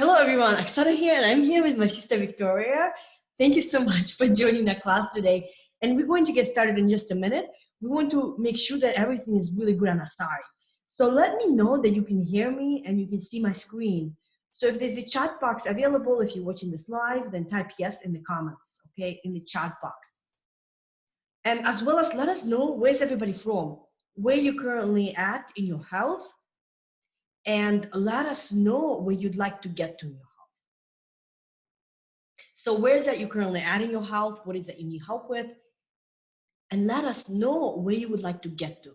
Hello everyone, Aksana here, and I'm here with my sister Victoria. Thank you so much for joining our class today. And we're going to get started in just a minute. We want to make sure that everything is really good on our side. So let me know that you can hear me and you can see my screen. So if there's a chat box available, if you're watching this live, then type yes in the comments, okay, in the chat box. And as well as let us know where's everybody from, where you're currently at in your health, and let us know where you'd like to get to in your health. So where is that you're currently at in your health? What is that you need help with? And let us know where you would like to get to.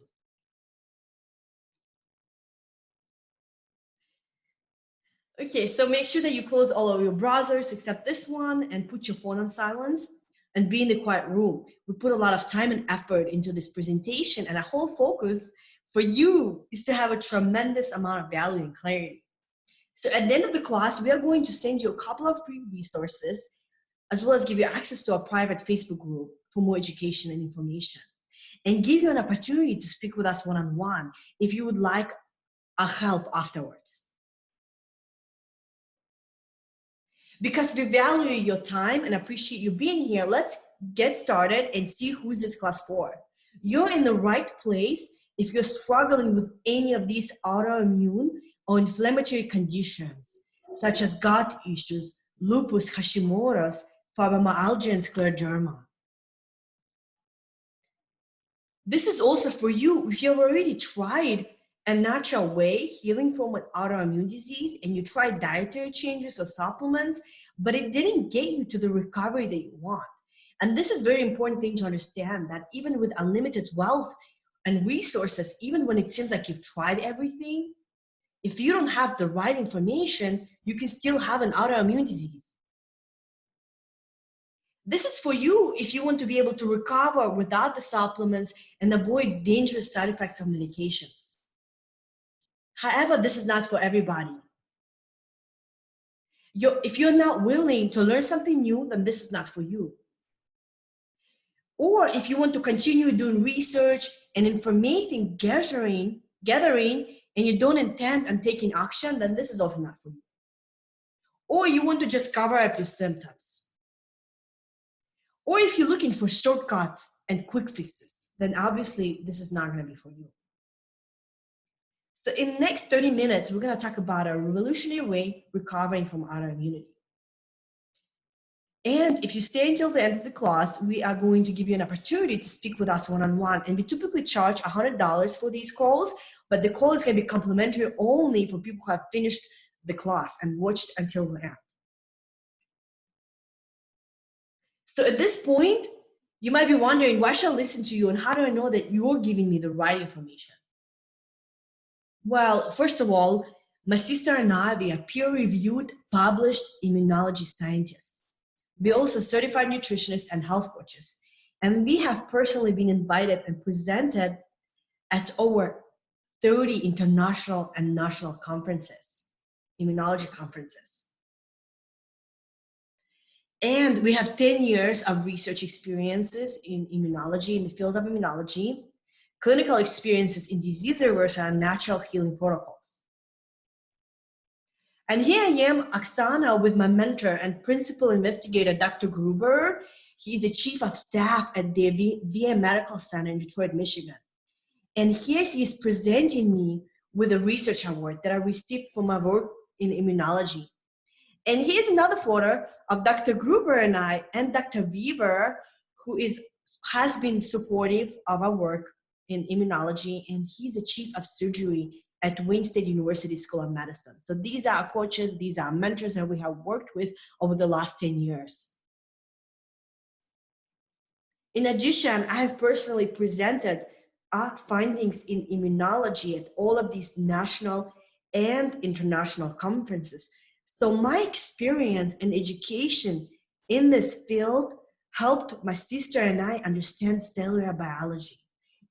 Okay, so make sure that you close all of your browsers except this one and put your phone on silence and be in the quiet room. We put a lot of time and effort into this presentation, and our whole focus for you is to have a tremendous amount of value and clarity. So at the end of the class, we are going to send you a couple of free resources, as well as give you access to our private Facebook group for more education and information, and give you an opportunity to speak with us one-on-one if you would like our help afterwards. Because we value your time and appreciate you being here, let's get started and see who's this class for. You're in the right place if you're struggling with any of these autoimmune or inflammatory conditions, such as gut issues, lupus, hashimotos, fibromyalgia, and scleroderma. This is also for you if you've already tried a natural way healing from an autoimmune disease and you tried dietary changes or supplements, but it didn't get you to the recovery that you want. And this is a very important thing to understand, that even with unlimited wealth and resources, even when it seems like you've tried everything, if you don't have the right information, you can still have an autoimmune disease. This is for you if you want to be able to recover without the supplements and avoid dangerous side effects of medications. However, this is not for everybody. If you're not willing to learn something new, then this is not for you. Or if you want to continue doing research and information gathering, and you don't intend on taking action, then this is also not for you. Or you want to just cover up your symptoms. Or if you're looking for shortcuts and quick fixes, then obviously this is not going to be for you. So in the next 30 minutes, we're going to talk about a revolutionary way recovering from autoimmunity. And if you stay until the end of the class, we are going to give you an opportunity to speak with us one-on-one. And we typically charge $100 for these calls, but the call is going to be complimentary only for people who have finished the class and watched until the end. So at this point, you might be wondering, why should I listen to you and how do I know that you're giving me the right information? Well, first of all, my sister and I, we are peer-reviewed, published immunology scientists. We're also certified nutritionists and health coaches. And we have personally been invited and presented at over 30 international and national conferences, immunology conferences. And we have 10 years of research experiences in immunology, in the field of immunology, clinical experiences in disease reversal and natural healing protocols. And here I am, Aksana, with my mentor and principal investigator, Dr. Gruber. He is the chief of staff at the VA Medical Center in Detroit, Michigan. And here he is presenting me with a research award that I received for my work in immunology. And here's another photo of Dr. Gruber and I and Dr. Weaver, who has been supportive of our work in immunology, and he's the chief of surgery at Wayne State University School of Medicine. So these are our coaches, these are our mentors that we have worked with over the last 10 years. In addition, I have personally presented our findings in immunology at all of these national and international conferences. So my experience and education in this field helped my sister and I understand cellular biology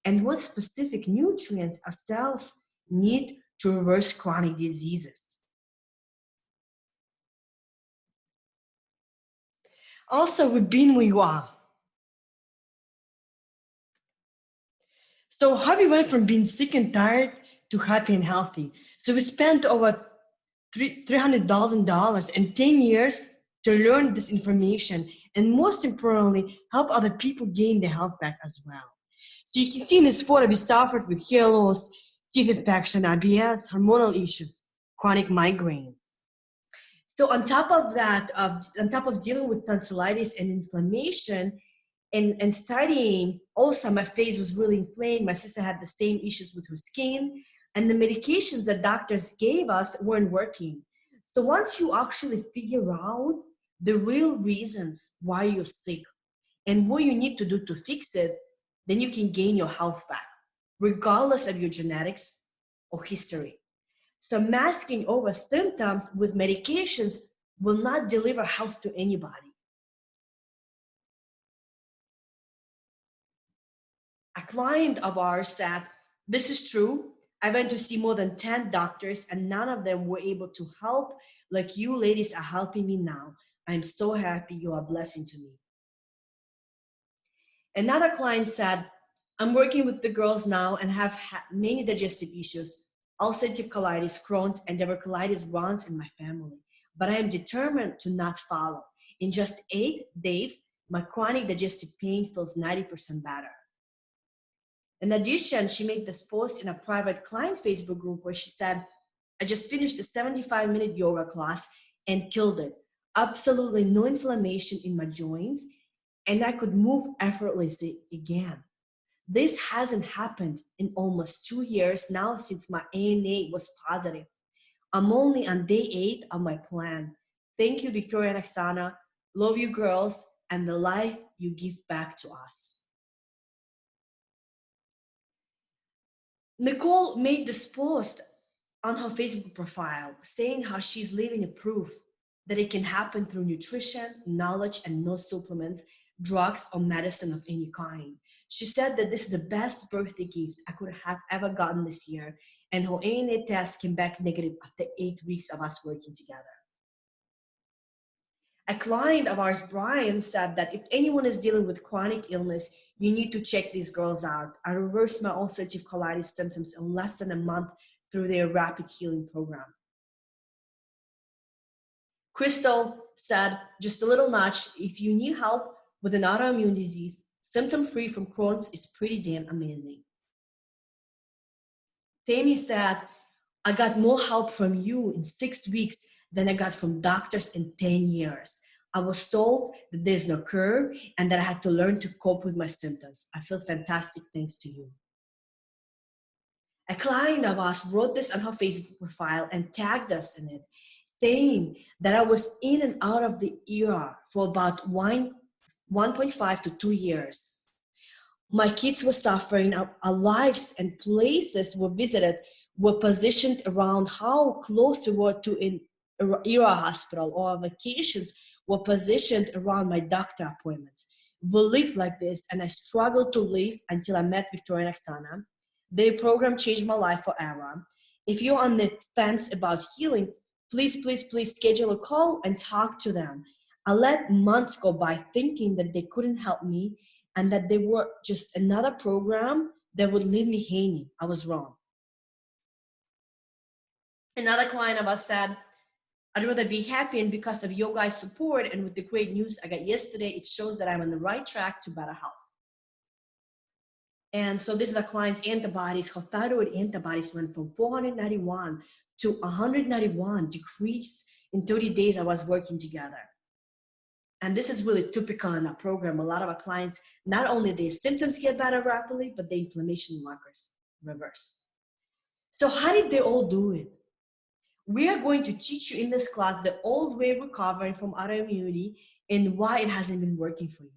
and what specific nutrients our cells need to reverse chronic diseases. Also, we've been where you are. So how we went from being sick and tired to happy and healthy. So we spent over $300,000 in 10 years to learn this information, and most importantly, help other people gain their health back as well. So you can see in this photo, we suffered with hair loss, teeth infection, IBS, hormonal issues, chronic migraines. So on top of that, on top of dealing with tonsillitis and inflammation, and studying, also my face was really inflamed. My sister had the same issues with her skin, and the medications that doctors gave us weren't working. So once you actually figure out the real reasons why you're sick and what you need to do to fix it, then you can gain your health back, regardless of your genetics or history. So masking over symptoms with medications will not deliver health to anybody. A client of ours said, this is true. I went to see more than 10 doctors and none of them were able to help like you ladies are helping me now. I'm so happy, you are a blessing to me. Another client said, I'm working with the girls now and have had many digestive issues, ulcerative colitis, Crohn's, and diverticulitis runs in my family. But I am determined to not follow. In just 8 days, my chronic digestive pain feels 90% better. In addition, she made this post in a private client Facebook group where she said, I just finished a 75-minute yoga class and killed it. Absolutely no inflammation in my joints, and I could move effortlessly again. This hasn't happened in almost 2 years now since my ANA was positive. I'm only on day 8 of my plan. Thank you, Victoria and Oksana. Love you girls and the life you give back to us. Nicole made this post on her Facebook profile saying how she's living a proof that it can happen through nutrition, knowledge, and no supplements, drugs, or medicine of any kind. She said that this is the best birthday gift I could have ever gotten this year, and her ANA test came back negative after 8 weeks of us working together. A client of ours, Brian, said that if anyone is dealing with chronic illness, you need to check these girls out. I reversed my ulcerative colitis symptoms in less than a month through their rapid healing program. Crystal said, just a little nudge, if you need help with an autoimmune disease, symptom-free from Crohn's is pretty damn amazing. Tammy said, I got more help from you in 6 weeks than I got from doctors in 10 years. I was told that there's no cure and that I had to learn to cope with my symptoms. I feel fantastic thanks to you. A client of ours wrote this on her Facebook profile and tagged us in it, saying that I was in and out of the ER for about 1.5 to 2 years. My kids were suffering, our lives and places were visited were positioned around how close we were to an ER hospital, or our vacations were positioned around my doctor appointments. We lived like this, and I struggled to live until I met Victoria and Oksana. Their program changed my life forever. If you're on the fence about healing, please schedule a call and talk to them. I let months go by thinking that they couldn't help me and that they were just another program that would leave me hanging. I was wrong. Another client of us said, I'd rather be happy, and because of your guys' support and with the great news I got yesterday, it shows that I'm on the right track to better health. And so this is a client's antibodies. Her thyroid antibodies went from 491 to 191, decreased in 30 days I was working together. And this is really typical in our program. A lot of our clients, not only their symptoms get better rapidly, but the inflammation markers reverse. So how did they all do it? We are going to teach you in this class the old way of recovering from autoimmunity and why it hasn't been working for you,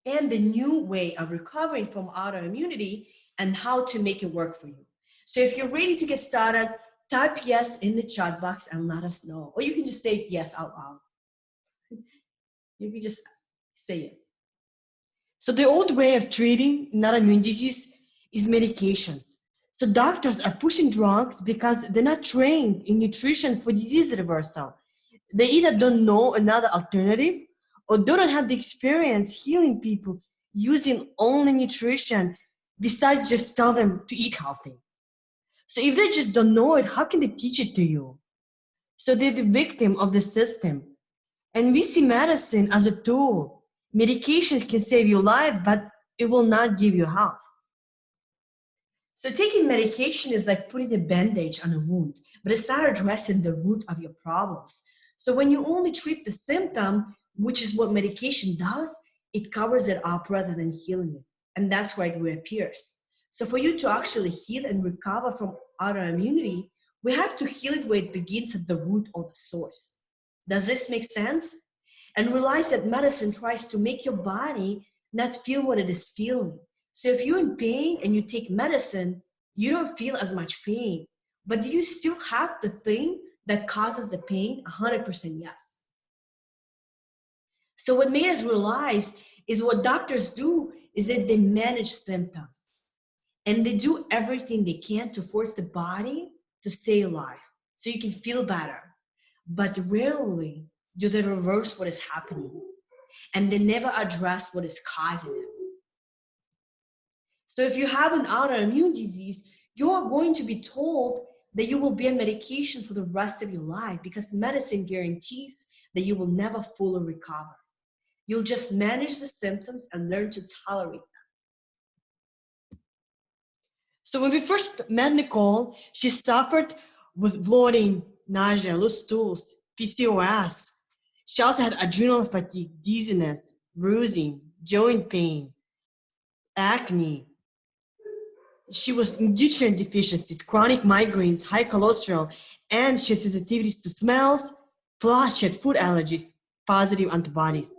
and the new way of recovering from autoimmunity and how to make it work for you. So if you're ready to get started, type yes in the chat box and let us know. Or you can just say yes out loud. You can just say yes. So the old way of treating autoimmune disease is medications. So doctors are pushing drugs because they're not trained in nutrition for disease reversal. They either don't know another alternative or don't have the experience healing people using only nutrition besides just tell them to eat healthy. So if they just don't know it, how can they teach it to you? So they're the victim of the system. And we see medicine as a tool. Medications can save your life, but it will not give you health. So taking medication is like putting a bandage on a wound, but it's not addressing the root of your problems. So when you only treat the symptom, which is what medication does, it covers it up rather than healing it. And that's why it reappears. So for you to actually heal and recover from autoimmunity, we have to heal it where it begins at the root or the source. Does this make sense? And realize that medicine tries to make your body not feel what it is feeling. So if you're in pain and you take medicine, you don't feel as much pain, but do you still have the thing that causes the pain? 100% yes. So what made us realize is what doctors do is that they manage symptoms and they do everything they can to force the body to stay alive so you can feel better. But rarely do they reverse what is happening, and they never address what is causing it. So if you have an autoimmune disease, you are going to be told that you will be on medication for the rest of your life because medicine guarantees that you will never fully recover. You'll just manage the symptoms and learn to tolerate them. So when we first met Nicole, she suffered with bloating, nausea, loose stools, PCOS. She also had adrenal fatigue, dizziness, bruising, joint pain, acne. She was nutrient deficiencies, chronic migraines, high cholesterol, and she had sensitivities to smells, plus she had food allergies, positive antibodies.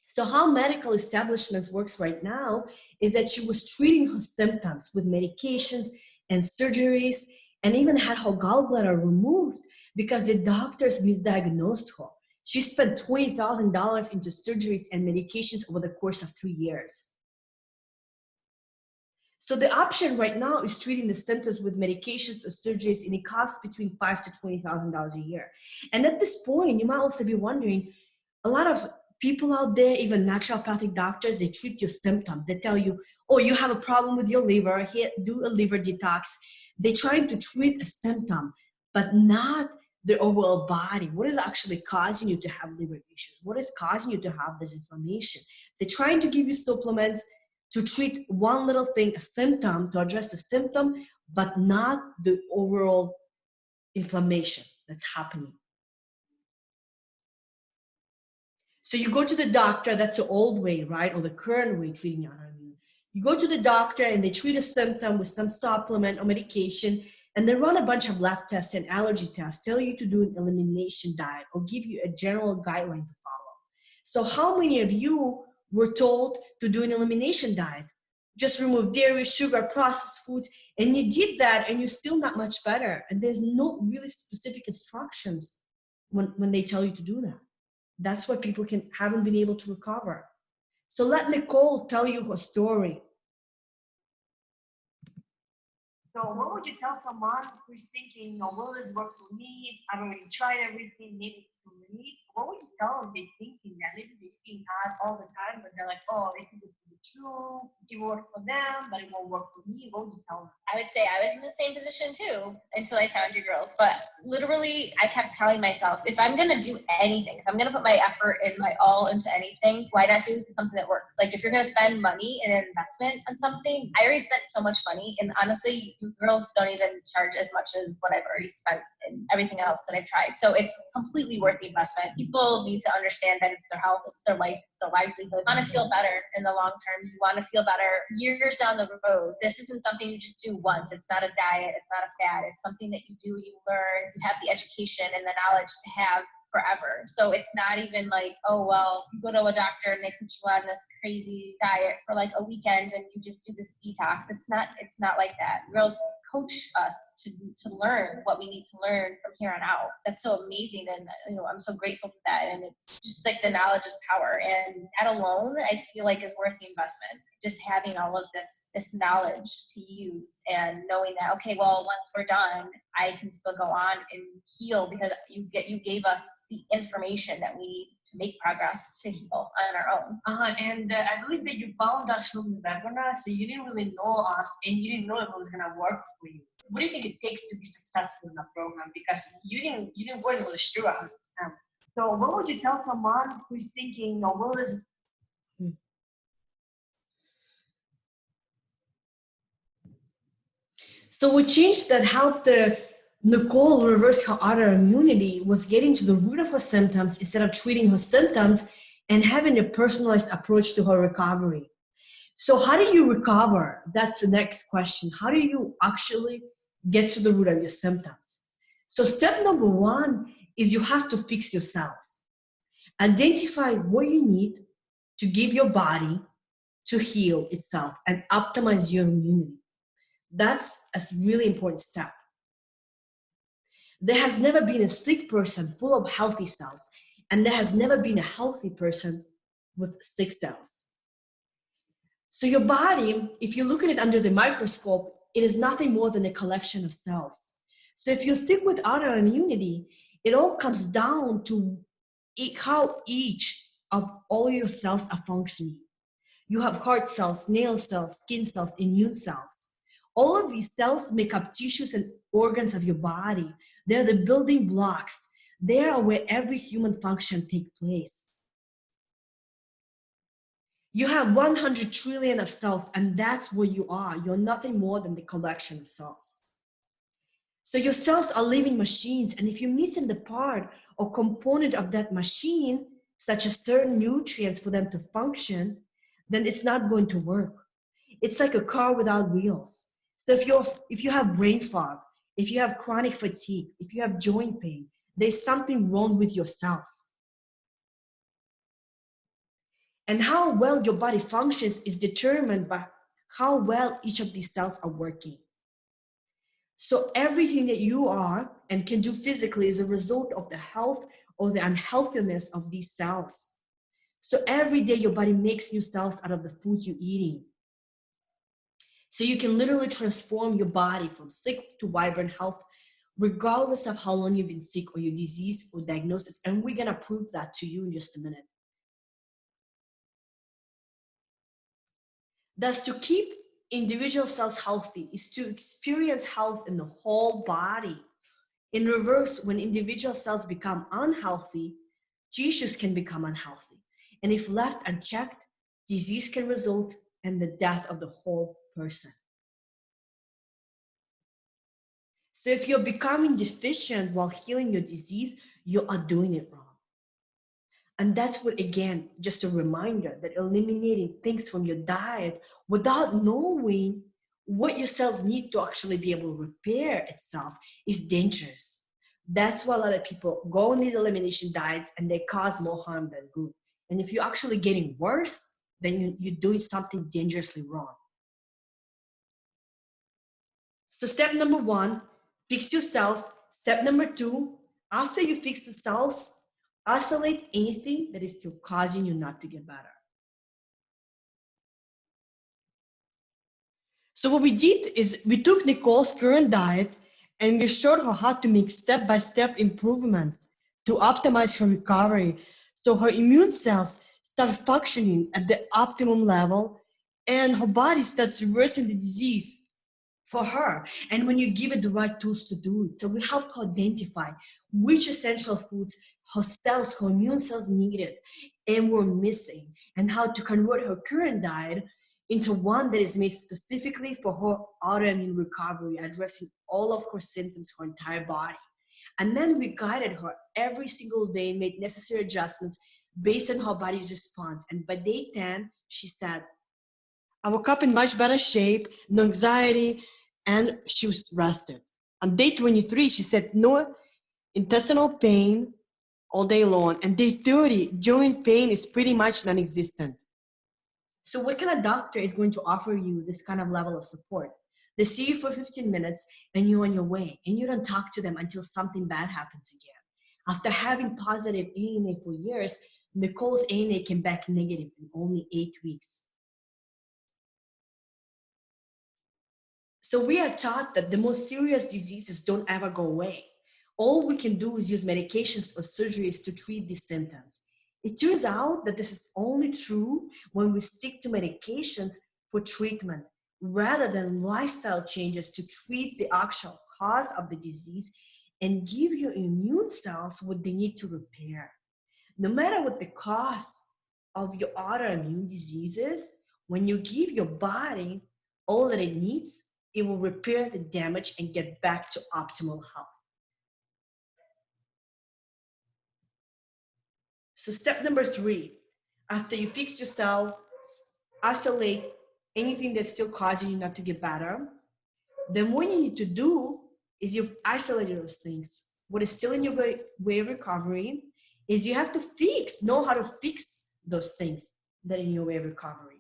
So how medical establishments works right now is that she was treating her symptoms with medications and surgeries, and even had her gallbladder removed because the doctors misdiagnosed her. She spent $20,000 into surgeries and medications over the course of 3 years. So the option right now is treating the symptoms with medications or surgeries, and it costs between $5,000 to $20,000 a year. And at this point, you might also be wondering, a lot of people out there, even naturopathic doctors, they treat your symptoms. They tell you, oh, you have a problem with your liver, here, do a liver detox. They're trying to treat a symptom, but not the overall body. What is actually causing you to have liver issues? What is causing you to have this inflammation? They're trying to give you supplements to treat one little thing, a symptom, to address the symptom, but not the overall inflammation that's happening. So you go to the doctor, that's the old way, right? Or the current way treating autoimmune. You go to the doctor and they treat a symptom with some supplement or medication, and they run a bunch of lab tests and allergy tests, tell you to do an elimination diet or give you a general guideline to follow. So how many of you were told to do an elimination diet? Just remove dairy, sugar, processed foods, and you did that and you're still not much better. And there's no really specific instructions when they tell you to do that. That's why people haven't been able to recover. So let Nicole tell you her story. So what would you tell someone who's thinking, will this work for me? I've already tried everything, maybe it's for me. What would you tell them? They're thinking that maybe they see ads all the time, but they're like, oh, it could be true, it will work for them, but it won't work for me. What would you tell them? I would say I was in the same position too until I found you girls. But literally, I kept telling myself, if I'm going to do anything, if I'm going to put my effort and my all into anything, why not do something that works? Like if you're going to spend money in an investment on something, I already spent so much money. And honestly, you girls don't even charge as much as what I've already spent and everything else that I've tried. So it's completely worth the investment. People need to understand that it's their health, it's their life, it's their livelihood. You want to feel better in the long term. You want to feel better years down the road. This isn't something you just do once. It's not a diet. It's not a fad. It's something that you do, you learn, you have the education and the knowledge to have forever. So it's not even like, oh, well, you go to a doctor and they put you on this crazy diet for like a weekend and you just do this detox. It's not like that. Girls coach us to learn what we need to learn from here on out. That's so amazing. And I'm so grateful for that. And it's just like the knowledge is power. And that alone, I feel like is worth the investment. Just having all of this knowledge to use and knowing that, okay, well, once we're done, I can still go on and heal because you gave us the information that we need to make progress to heal on our own. And I believe that you found us from the webinar, so you didn't really know us and you didn't know if it was going to work for you? What do you think it takes to be successful in the program? Because you didn't work with a sure 100%. So what would you tell someone who's thinking, no, well, this. So a change that helped Nicole reverse her autoimmunity was getting to the root of her symptoms instead of treating her symptoms and having a personalized approach to her recovery. So how do you recover? That's the next question. How do you actually get to the root of your symptoms? So step number one is you have to fix yourself. Identify what you need to give your body to heal itself and optimize your immunity. That's a really important step. There has never been a sick person full of healthy cells, and there has never been a healthy person with sick cells. So your body, if you look at it under the microscope, it is nothing more than a collection of cells. So if you're sick with autoimmunity, it all comes down to how each of all your cells are functioning. You have heart cells, nail cells, skin cells, immune cells. All of these cells make up tissues and organs of your body. They're the building blocks. They are where every human function takes place. You have 100 trillion of cells, and that's what you are. You're nothing more than the collection of cells. So your cells are living machines, and if you're missing the part or component of that machine, such as certain nutrients for them to function, then it's not going to work. It's like a car without wheels. So if you have brain fog, if you have chronic fatigue, if you have joint pain, there's something wrong with your cells. And how well your body functions is determined by how well each of these cells are working. So everything that you are and can do physically is a result of the health or the unhealthiness of these cells. So every day your body makes new cells out of the food you're eating. So you can literally transform your body from sick to vibrant health, regardless of how long you've been sick or your disease or diagnosis. And we're gonna prove that to you in just a minute. Thus, to keep individual cells healthy is to experience health in the whole body. In reverse, when individual cells become unhealthy, tissues can become unhealthy. And if left unchecked, disease can result in the death of the whole person. So if you're becoming deficient while healing your disease, you are doing it wrong. And that's what, again, just a reminder that eliminating things from your diet without knowing what your cells need to actually be able to repair itself is dangerous. That's why a lot of people go on these elimination diets and they cause more harm than good. And if you're actually getting worse, then you're doing something dangerously wrong. So step number one, fix your cells. Step number two, after you fix the cells, isolate anything that is still causing you not to get better. So what we did is we took Nicole's current diet and we showed her how to make step-by-step improvements to optimize her recovery. So her immune cells start functioning at the optimum level and her body starts reversing the disease for her. And when you give it the right tools to do it. So we helped her identify which essential foods her cells, her immune cells needed and were missing, and how to convert her current diet into one that is made specifically for her autoimmune recovery, addressing all of her symptoms, her entire body. And then we guided her every single day, made necessary adjustments based on her body's response. And by day 10, she said, I woke up in much better shape, no anxiety, and she was rested. On day 23, she said no intestinal pain all day long. And day 30, joint pain is pretty much non-existent. So what kind of doctor is going to offer you this kind of level of support? They see you for 15 minutes and you're on your way, and you don't talk to them until something bad happens again. After having positive ANA for years, Nicole's ANA came back negative in only 8 weeks. So we are taught that the most serious diseases don't ever go away. All we can do is use medications or surgeries to treat these symptoms. It turns out that this is only true when we stick to medications for treatment. rather than lifestyle changes to treat the actual cause of the disease and give your immune cells what they need to repair. No matter what the cause of your autoimmune disease is, when you give your body all that it needs, it will repair the damage and get back to optimal health. So step number 3, after you fix yourself, isolate anything that's still causing you not to get better, then what you need to do is you've isolated those things. What is still in your way of recovery is you have to know how to fix those things that are in your way of recovery.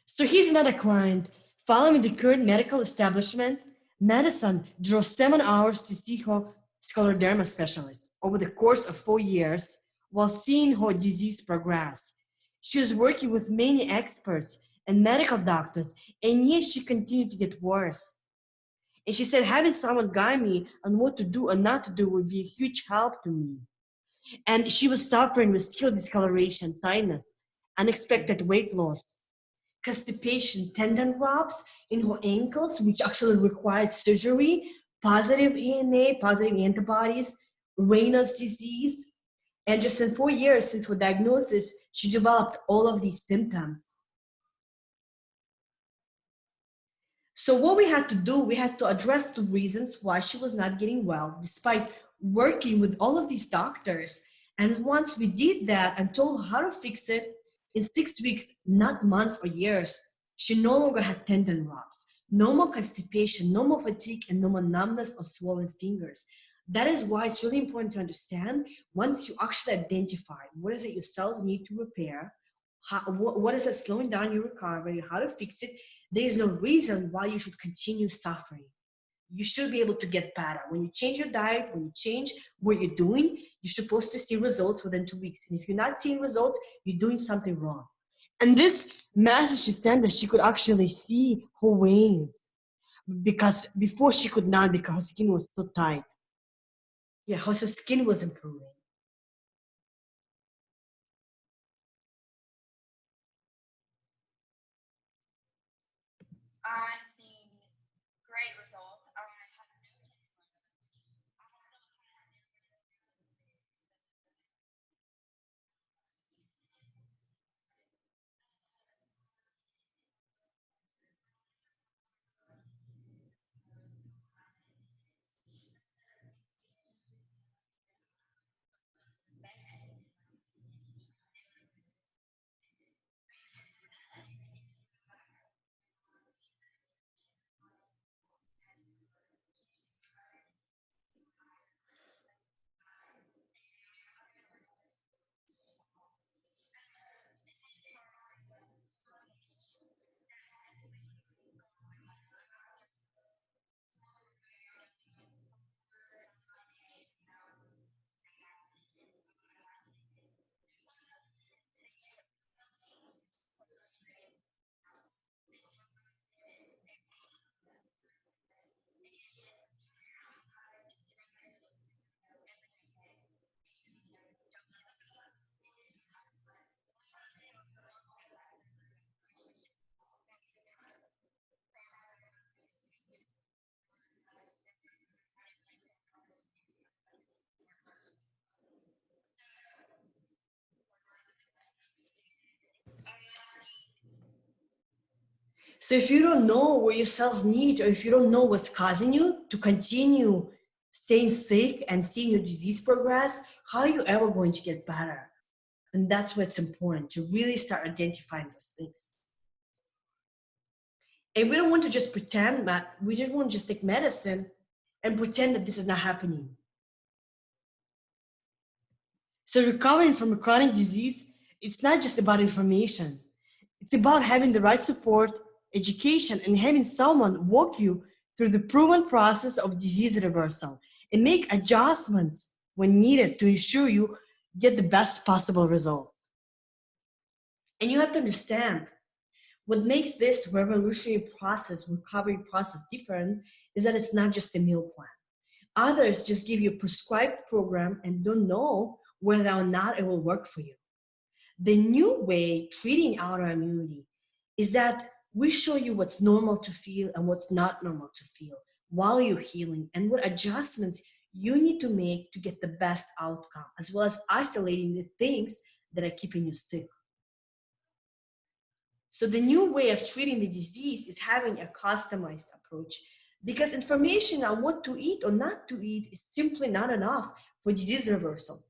So here's another client. Following the current medical establishment, medicine drove 7 hours to see her scleroderma specialist over the course of 4 years while seeing her disease progress. She was working with many experts and medical doctors, and yet she continued to get worse. And she said having someone guide me on what to do and not to do would be a huge help to me. And she was suffering with skin discoloration, tightness, unexpected weight loss, constipation, tendon ruptures in her ankles, which actually required surgery, positive ENA, positive antibodies, Raynaud's disease. And just in 4 years since her diagnosis, she developed all of these symptoms. So what we had to do, we had to address the reasons why she was not getting well, despite working with all of these doctors. And once we did that and told her how to fix it, in 6 weeks, not months or years, she no longer had tendon ruptures, no more constipation, no more fatigue, and no more numbness or swollen fingers. That is why it's really important to understand, once you actually identify what is it your cells need to repair, what is it slowing down your recovery, how to fix it, there is no reason why you should continue suffering. You should be able to get better. When you change your diet, when you change what you're doing, you're supposed to see results within 2 weeks. And if you're not seeing results, you're doing something wrong. And this message she sent that she could actually see her veins, because before she could not, because her skin was so tight. Yeah, her skin was improving. I'm seeing great results. I have no So if you don't know what your cells need, or if you don't know what's causing you to continue staying sick and seeing your disease progress, how are you ever going to get better? And that's what's important, to really start identifying those things. And we don't want to just pretend that, we just want to just take medicine and pretend that this is not happening. So recovering from a chronic disease, it's not just about information. It's about having the right support, education, and having someone walk you through the proven process of disease reversal and make adjustments when needed to ensure you get the best possible results. And you have to understand, what makes this revolutionary process, recovery process, different is that it's not just a meal plan. Others just give you a prescribed program and don't know whether or not it will work for you. The new way treating autoimmunity is that we show you what's normal to feel and what's not normal to feel while you're healing, and what adjustments you need to make to get the best outcome, as well as isolating the things that are keeping you sick. So the new way of treating the disease is having a customized approach, because information on what to eat or not to eat is simply not enough for disease reversal.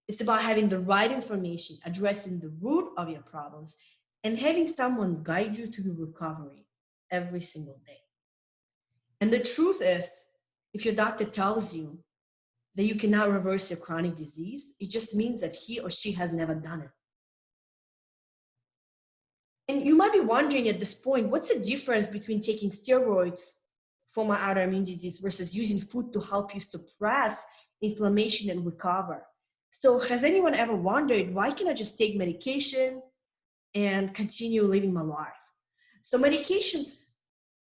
It's about having the right information, addressing the root of your problems, and having someone guide you through recovery every single day. And the truth is, if your doctor tells you that you cannot reverse your chronic disease, it just means that he or she has never done it. And you might be wondering at this point, what's the difference between taking steroids for my autoimmune disease versus using food to help you suppress inflammation and recover? So has anyone ever wondered, why can't I just take medication and continue living my life? So medications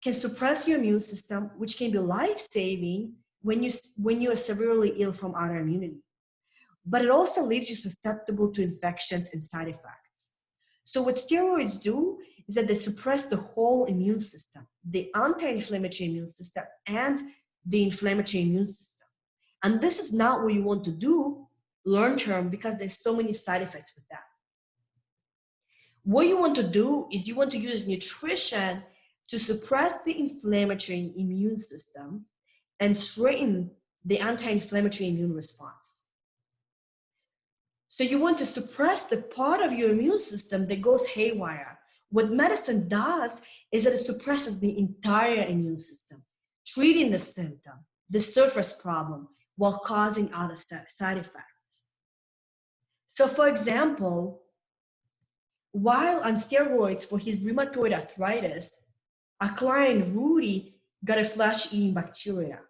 can suppress your immune system, which can be life-saving when you are severely ill from autoimmunity. But it also leaves you susceptible to infections and side effects. So what steroids do is that they suppress the whole immune system, the anti-inflammatory immune system and the inflammatory immune system. And this is not what you want to do long-term, because there's so many side effects with that. What you want to do is you want to use nutrition to suppress the inflammatory immune system and strengthen the anti-inflammatory immune response. So you want to suppress the part of your immune system that goes haywire. What medicine does is that it suppresses the entire immune system, treating the symptom, the surface problem, while causing other side effects. So for example, while on steroids for his rheumatoid arthritis, our client Rudy got a flesh-eating bacteria.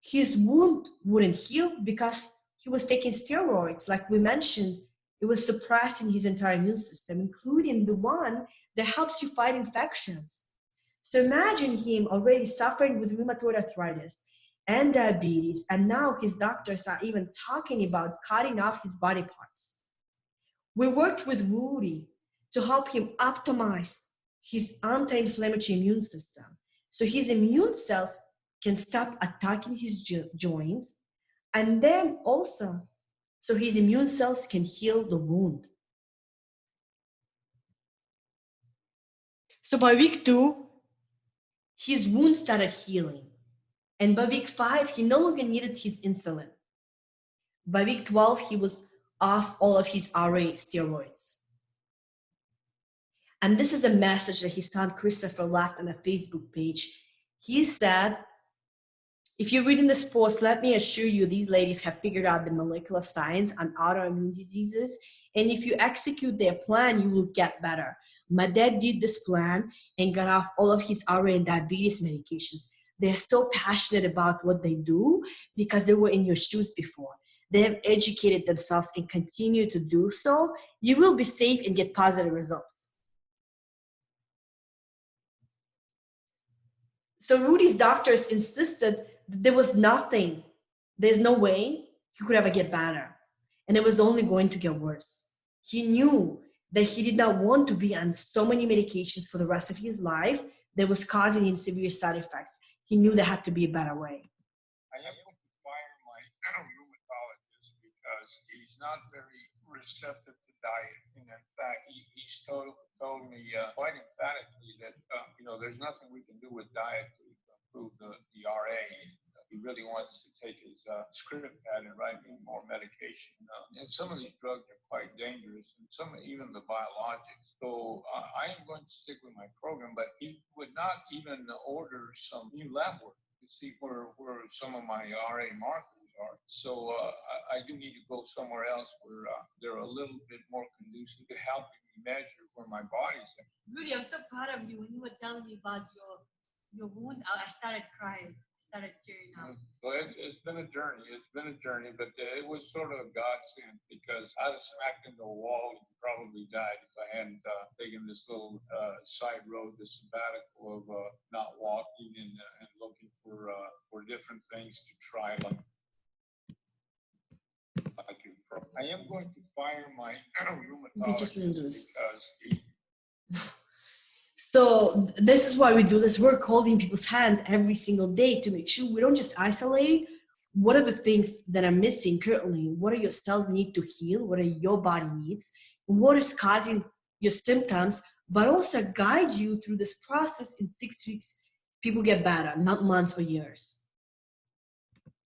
His wound wouldn't heal because he was taking steroids. Like we mentioned, it was suppressing his entire immune system, including the one that helps you fight infections. So imagine him already suffering with rheumatoid arthritis and diabetes, and now his doctors are even talking about cutting off his body parts. We worked with Rudy to help him optimize his anti-inflammatory immune system, so his immune cells can stop attacking his joints, and then also so his immune cells can heal the wound. So by week 2, his wound started healing. And by week 5, he no longer needed his insulin. By week 12, he was off all of his RA steroids. And this is a message that his son Christopher left on a Facebook page. He said, if you're reading this post, let me assure you these ladies have figured out the molecular science on autoimmune diseases. And if you execute their plan, you will get better. My dad did this plan and got off all of his RA and diabetes medications. They're so passionate about what they do because they were in your shoes before. They have educated themselves and continue to do so. You will be safe and get positive results. So Rudy's doctors insisted that there was nothing, there's no way he could ever get better. And it was only going to get worse. He knew that he did not want to be on so many medications for the rest of his life that was causing him severe side effects. He knew there had to be a better way. I have to fire my rheumatologist because he's not very receptive to diet. And in fact, he's told me quite emphatically that, there's nothing we can do with diet to improve the RA. He really wants to take his script pad and write me more medication. And some of these drugs are quite dangerous, and some even the biologics. So I am going to stick with my program, but he would not even order some new lab work to see where some of my RA markers are. So I do need to go somewhere else where they're a little bit more conducive to helping me measure where my body's at. Rudy, I'm so proud of you. When you were telling me about your wound, I started crying. Started tearing up. Well, it's been a journey. It's been a journey, but it was sort of a godsend because I'd have smacked into a wall and probably died if I hadn't taken this little side road, this sabbatical of not walking and looking for different things to try, like your I am going to fire my You just rheumatologist lose. because he So this is why we do this work, holding people's hand every single day to make sure we don't just isolate what are the things that are missing currently, what are your cells need to heal, what are your body needs, what is causing your symptoms, but also guide you through this process. In 6 weeks, people get better, not months or years.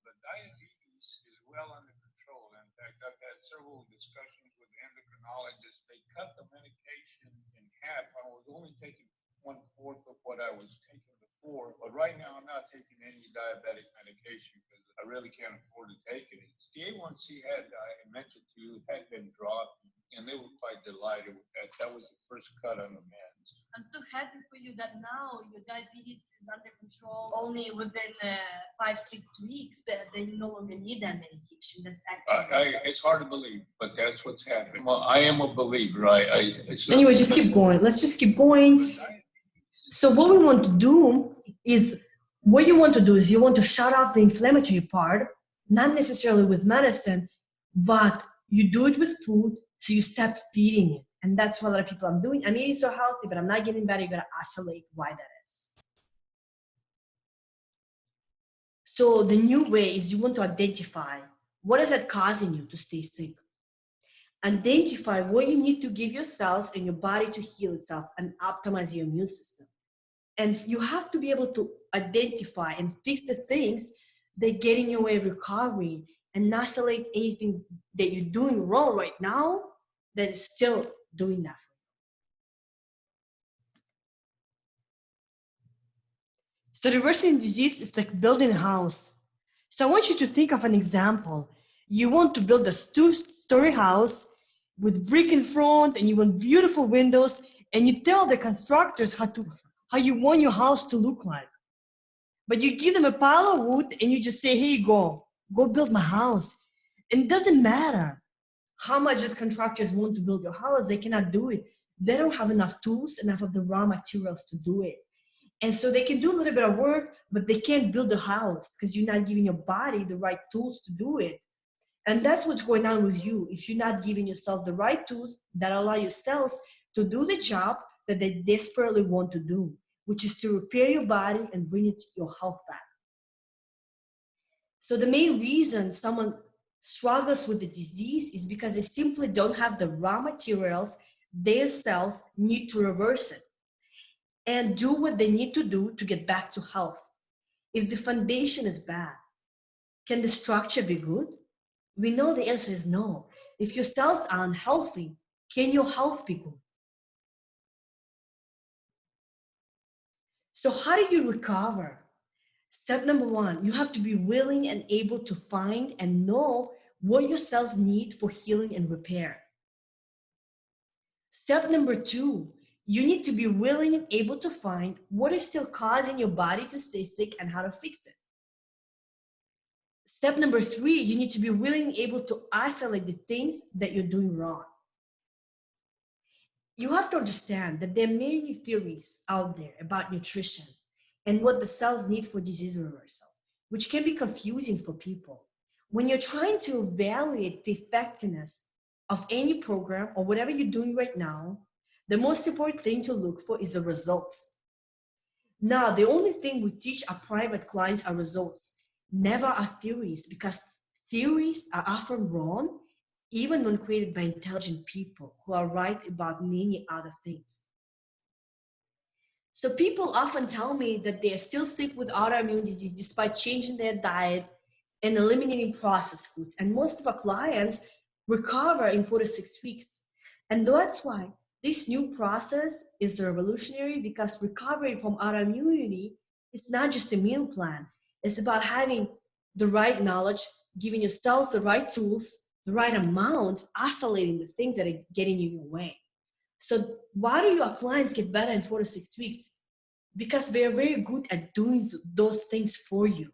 the diabetes is well under control. In fact, I've had several discussions with endocrinologists. They cut the medication in half. I was only taking 1/4 of what I was taking before, but right now I'm not taking any diabetic medication because I really can't afford to take it. The A1C I mentioned to you, had been dropped, and they were quite delighted with that. That was the first cut on the meds. I'm so happy for you that now your diabetes is under control. Only within 5-6 weeks that you no longer need that medication. That's excellent. It's hard to believe, but that's what's happening. Well, I am a believer. Anyway, just keep going. Let's just keep going. So what we want to do is, what you want to do is you want to shut off the inflammatory part, not necessarily with medicine, but you do it with food. So you stop feeding it. And that's what a lot of people are doing. I'm eating so healthy, but I'm not getting better. You got to isolate why that is. So the new way is you want to identify what is it causing you to stay sick. Identify what you need to give your cells and your body to heal itself and optimize your immune system. And you have to be able to identify and fix the things that get in your way of recovery and not isolate anything that you're doing wrong right now that is still doing that for you. So reversing disease is like building a house. So I want you to think of an example. You want to build a 2-story house with brick in front, and you want beautiful windows, and you tell the constructors how you want your house to look like. But you give them a pile of wood and you just say, hey, go build my house. And it doesn't matter how much these contractors want to build your house, they cannot do it. They don't have enough tools, enough of the raw materials to do it. And so they can do a little bit of work, but they can't build a house because you're not giving your body the right tools to do it. And that's what's going on with you. If you're not giving yourself the right tools that allow your cells to do the job that they desperately want to do, which is to repair your body and bring your health back. So the main reason someone struggles with the disease is because they simply don't have the raw materials their cells need to reverse it and do what they need to do to get back to health. If the foundation is bad, can the structure be good? We know the answer is no. If your cells are unhealthy, can your health be good? So how do you recover? Step number 1, you have to be willing and able to find and know what your cells need for healing and repair. Step number 2, you need to be willing and able to find what is still causing your body to stay sick and how to fix it. Step number 3, you need to be willing and able to isolate the things that you're doing wrong. You have to understand that there are many theories out there about nutrition and what the cells need for disease reversal, which can be confusing for people. When you're trying to evaluate the effectiveness of any program or whatever you're doing right now, the most important thing to look for is the results. Now, the only thing we teach our private clients are results, never are theories, because theories are often wrong, even when created by intelligent people who are right about many other things. So people often tell me that they are still sick with autoimmune disease despite changing their diet and eliminating processed foods. And most of our clients recover in 4 to 6 weeks. And that's why this new process is revolutionary, because recovering from autoimmunity is not just a meal plan. It's about having the right knowledge, giving your cells the right tools, the right amount, isolating the things that are getting in your way. So why do your clients get better in 4 to 6 weeks? Because they are very good at doing those things for you.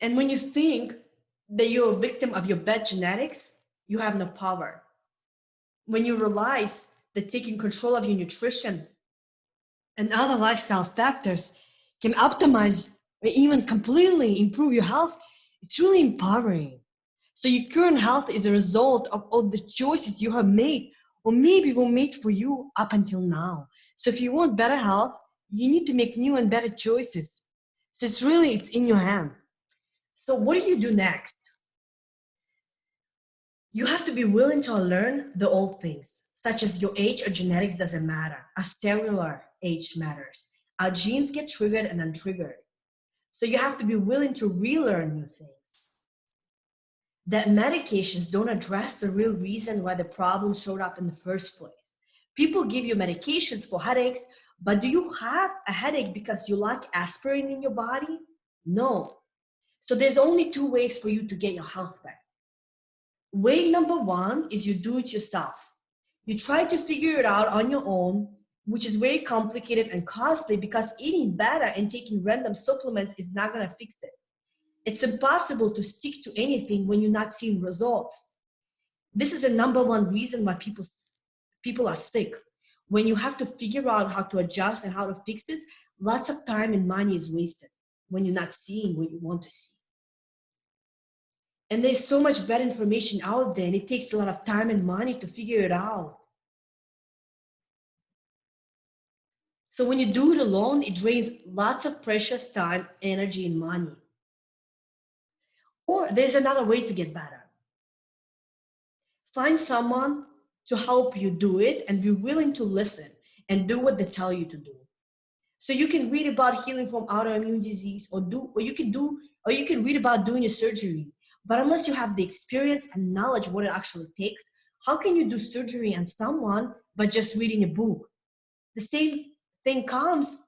And when you think that you're a victim of your bad genetics, you have no power. When you realize that taking control of your nutrition and other lifestyle factors can optimize or even completely improve your health, it's really empowering. So your current health is a result of all the choices you have made, or maybe were made for you up until now. So if you want better health, you need to make new and better choices. So it's in your hand. So what do you do next? You have to be willing to unlearn the old things, such as your age or genetics doesn't matter. Our cellular age matters. Our genes get triggered and untriggered. So you have to be willing to relearn new things. That medications don't address the real reason why the problem showed up in the first place. People give you medications for headaches, but do you have a headache because you lack aspirin in your body? No. So there's only two ways for you to get your health back. Way number one is you do it yourself. You try to figure it out on your own, which is very complicated and costly because eating better and taking random supplements is not going to fix it. It's impossible to stick to anything when you're not seeing results. This is the number one reason why people are sick. When you have to figure out how to adjust and how to fix it, lots of time and money is wasted when you're not seeing what you want to see. And there's so much bad information out there, and it takes a lot of time and money to figure it out. So when you do it alone, it drains lots of precious time, energy, and money. Or there's another way to get better. Find someone to help you do it and be willing to listen and do what they tell you to do. So you can read about healing from autoimmune disease, or you can read about doing a surgery. But unless you have the experience and knowledge what it actually takes, how can you do surgery on someone by just reading a book? The same thing comes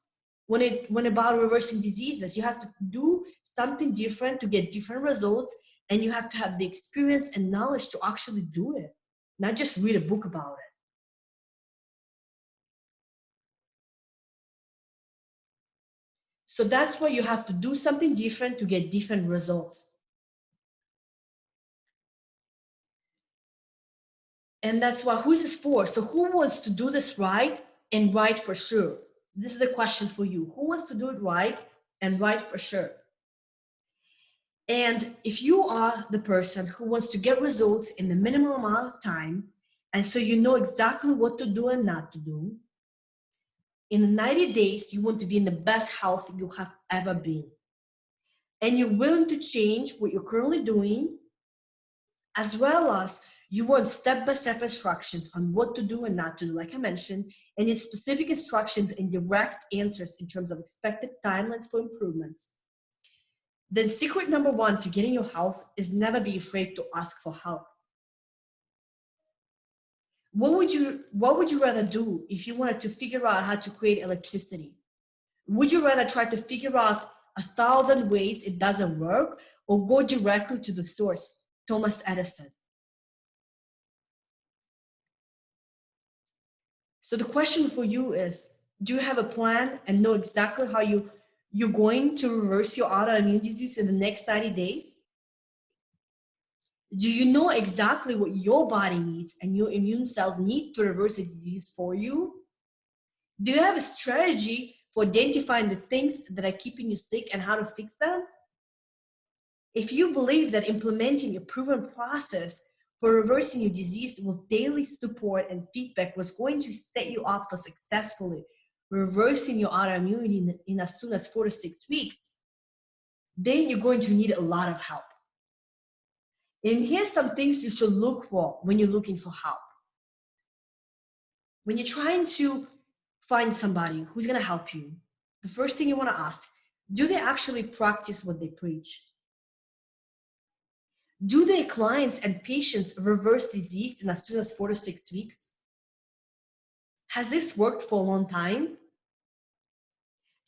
when about reversing diseases. You have to do something different to get different results, and you have to have the experience and knowledge to actually do it, not just read a book about it. So that's why you have to do something different to get different results. And that's why, who's this for? So who wants to do this right and right for sure? This is the question for you. Who wants to do it right and right for sure? And if you are the person who wants to get results in the minimum amount of time, and so you know exactly what to do and not to do, in 90 days, you want to be in the best health you have ever been. And you're willing to change what you're currently doing, as well as you want step-by-step instructions on what to do and not to do, like I mentioned, and it's specific instructions and direct answers in terms of expected timelines for improvements. Then secret number one to getting your health is never be afraid to ask for help. What would you rather do if you wanted to figure out how to create electricity? Would you rather try to figure out 1,000 ways it doesn't work, or go directly to the source, Thomas Edison? So the question for you is, do you have a plan and know exactly how you're going to reverse your autoimmune disease in the next 90 days? Do you know exactly what your body needs and your immune cells need to reverse the disease for you? Do you have a strategy for identifying the things that are keeping you sick and how to fix them? If you believe that implementing a proven process for reversing your disease with daily support and feedback was going to set you up for successfully reversing your autoimmunity in as soon as 4 to 6 weeks, then you're going to need a lot of help. And here's some things you should look for when you're looking for help. When you're trying to find somebody who's going to help you, the first thing you want to ask, do they actually practice what they preach? Do their clients and patients reverse disease in as soon as 4 to 6 weeks? Has this worked for a long time?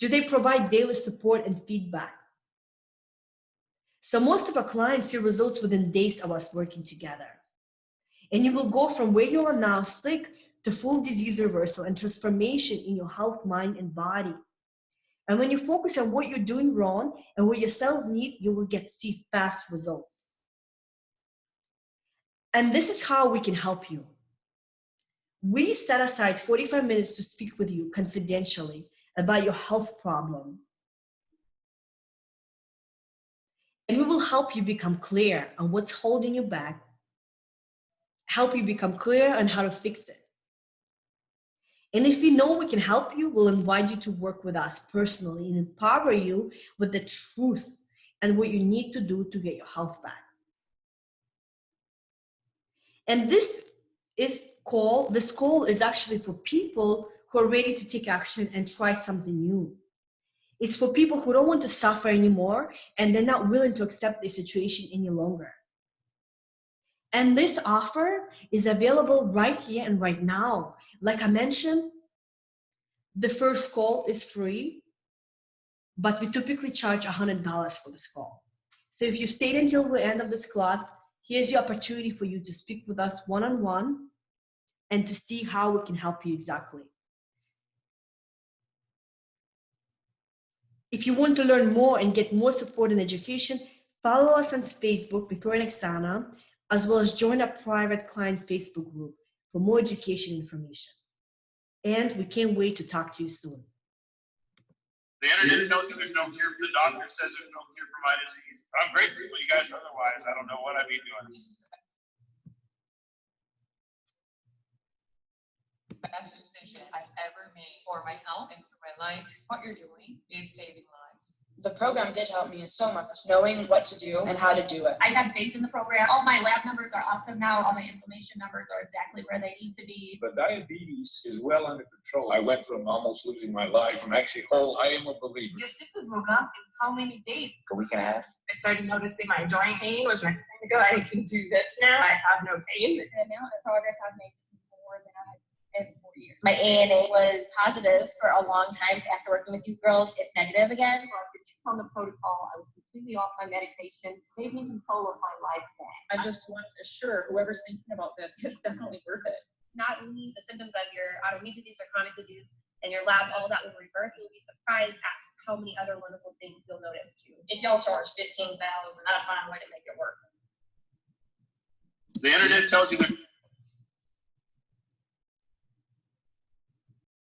Do they provide daily support and feedback? So most of our clients see results within days of us working together. And you will go from where you are now sick to full disease reversal and transformation in your health, mind, and body. And when you focus on what you're doing wrong and what your cells need, you will see fast results. And this is how we can help you. We set aside 45 minutes to speak with you confidentially about your health problem. And we will help you become clear on what's holding you back, help you become clear on how to fix it. And if we know we can help you, we'll invite you to work with us personally and empower you with the truth and what you need to do to get your health back. And this call is actually for people who are ready to take action and try something new. It's for people who don't want to suffer anymore and they're not willing to accept the situation any longer. And this offer is available right here and right now. Like I mentioned, the first call is free, but we typically charge $100 for this call. So if you stayed until the end of this class, here's your opportunity for you to speak with us one-on-one and to see how we can help you exactly. If you want to learn more and get more support and education, follow us on Facebook, Victoria and Oksana, as well as join our private client Facebook group for more education information. And we can't wait to talk to you soon. The internet tells you there's no cure. The doctor says there's no cure for my disease. I'm grateful for you guys. Otherwise, I don't know what I'd be doing. Best decision I've ever made for my health and for my life. What you're doing is saving lives. The program did help me so much, knowing what to do and how to do it. I have faith in the program. All my lab numbers are awesome now. All my inflammation numbers are exactly where they need to be. But diabetes is well under control. I went from almost losing my life. I'm actually whole. I am a believer. Your symptoms moved up in how many days? A week and a half. I started noticing my joint pain was resting to go. I can do this now. I have no pain. The amount of progress I've made is more than I've in 4 years. My ANA was positive for a long time. So after working with you girls, it's negative again. On the protocol, I was completely off my medication, gave me control of my life back. I just want to assure whoever's thinking about this, it's definitely worth it. Not only the symptoms of your autoimmune disease or chronic disease and your lab, all that will reverse, you'll be surprised at how many other wonderful things you'll notice too. If y'all charge $15,000, I'll find a way to make it work. The internet tells you that